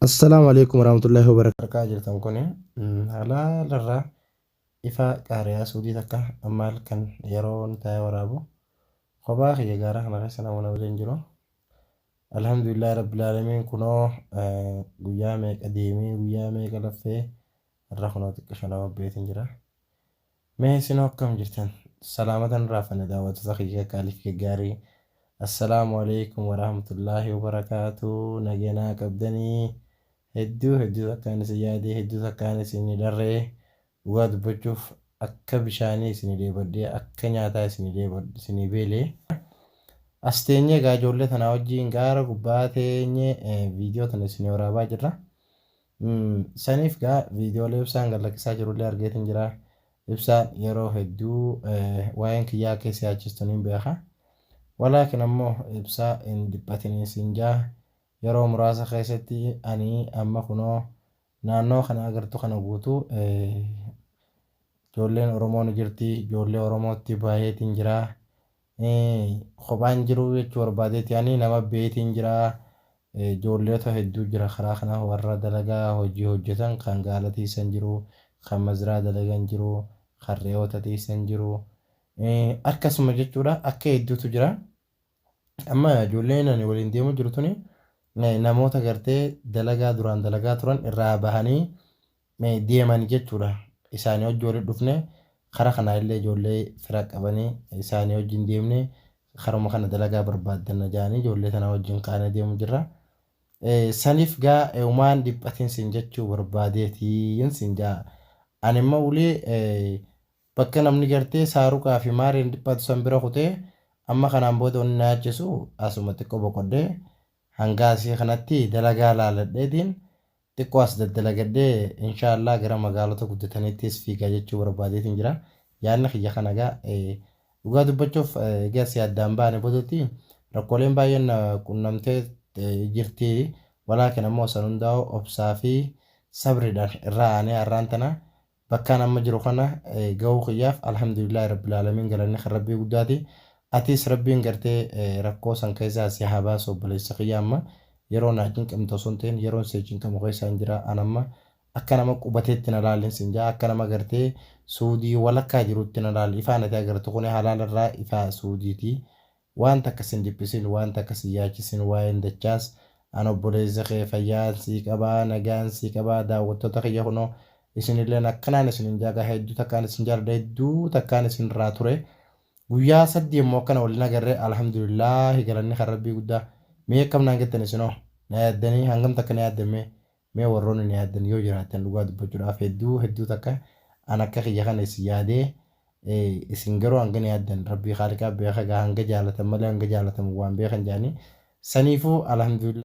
Assalamu alaikum warahmatullahi wabarakatuh. Harkaa jirtan kuni halaalarraa ifa qaariyaa suudii takka ammaal kan yeroon taa'ee waraabu kophaa kiyya gaara kana keessa namoota waliin jiru. Alhamdulillah rabbil aalamiin kunoo guyyaa meeqa deemee guyyaa meeqa laffee irra kunoo xiqqisho nama beetiin jira. Mee isin akkam jirtan? Salaamatan raafanne daawwattoota kiyya kaaliif gaggaarii. Assalaamu alaikum warahmatullahi wabarakatuh. Nageenya qabdanii. Hedduu takkaan isin yaadee hedduu takkaan isin darree dhugaa dubbachuuf akka bishaanii isin deebadhee akka nyaataa isin beelee as teenyee egaa ijoollee tanaa wajjin gaara gubbaa teenyee viidiyoo tana isin waraabaa jirra. Saniif gaa viidiyoolee ibsaan gallakkisaa jirullee argeetiin jira. Ibsaan yeroo hedduu waa'een kiyyaa keessa yaachistuun hin beeka. Walaakin ammoo ibsaa hin dhiphatin isin jaa. Yeroo muraasa keessatti ani amma kunoo naannoo kana agartu kana guutuu ijoolleen Oromoo ni jirti. Ijoollee Oromootti baay'eetiin jira. Kophaan jiru jechuu barbaadeeti ani nama beetiin jira. Ijoolleeta hedduu jira karaa kana warra dalagaa hojii hojjetan kan gaala tiisan jiru, kan maziraa dalagan jiru, kan re'oota tiisan jiru. Akkasuma jechuudha akka hedduutu jira. Amma ijoolleen ani waliin deemu jiru tuni namoota gartee dalagaa duraan dalagaa turan irraa bahanii deeman jechuudha. Isaanii hojii waliin dhufne karaa kana illee ijoollee fira qabanii isaanii wajjin deemne karuma kana dalagaa barbaaddanna jaanii ijoollee tana wajjin qaanee deemu jirra. Saniif gaa uumaan dhiphatiin sin jechuu barbaadeetiin sin jaa. Ani immoo ulee bakka namni gartee saaruqaa fi maariin dhiphatu san bira kutee amma kanaan booda onni naachisu asuma xiqqoo boqodee hangaasii kanatti dalagaa laaladheetiin xiqqoo as daddalagadhee inshaallah gara magaalota guddataniittis fiigaa jechuu barbaadeetiin jira. Yaadni kiyya kana gaa dhugaa dubbachuuf egaa si addaan baane boodatti rakkooleen baay'een qunnamtee jirti. Walaakin ammoo san hundaa'u obsaa fi sabriidhaan irraa aanee har'aan tana bakkaan amma jiru kana gahuu kiyyaaf alhamdulillah rabbil aalamiin galanni kan rabbii guddaati. Atis rabbiin gartee rakkoo san keessaa si haa baasu obboleessa kiyya amma yeroo naa cinqamtu osoo hin ta'in yeroon si cinqamu keessa hin jira. An amma akka nama qubateetti na laalin sin jaa akka nama gartee suudii walakkaa jirutti na laali. Ifaan ati agartu kun halaalarraa ifaa suudiiti. Wanta akkas hin dhiphisin wanta akkas hin yaachisin waa'een dachaas an obboleessa kee fayyaan sii qabaa nagaan sii qabaa daawwattoota kiyya kunoo isinillee akkanaan isin hin jaaga hedduu takkaan isin jaalladha hedduu takkaan isin irraa ture. Guyyaa sadii immoo akkana waliin agarree alhamdulillah galanni kan rabbii guddaa. Mee akkam naan jettan isinoo na yaaddanii hangam takka na yaaddamee mee warroonni na yaaddan yoo jiraatan dhugaa dubbachuudhaaf hedduu takka an akka kiyya kana isin yaadee isin garuu hanga na yaaddan rabbii haaliqaa beeka gaa hanga jaalatan malee hanga jaalatamu waan beekan jaanii saniifuu alhamdulillah.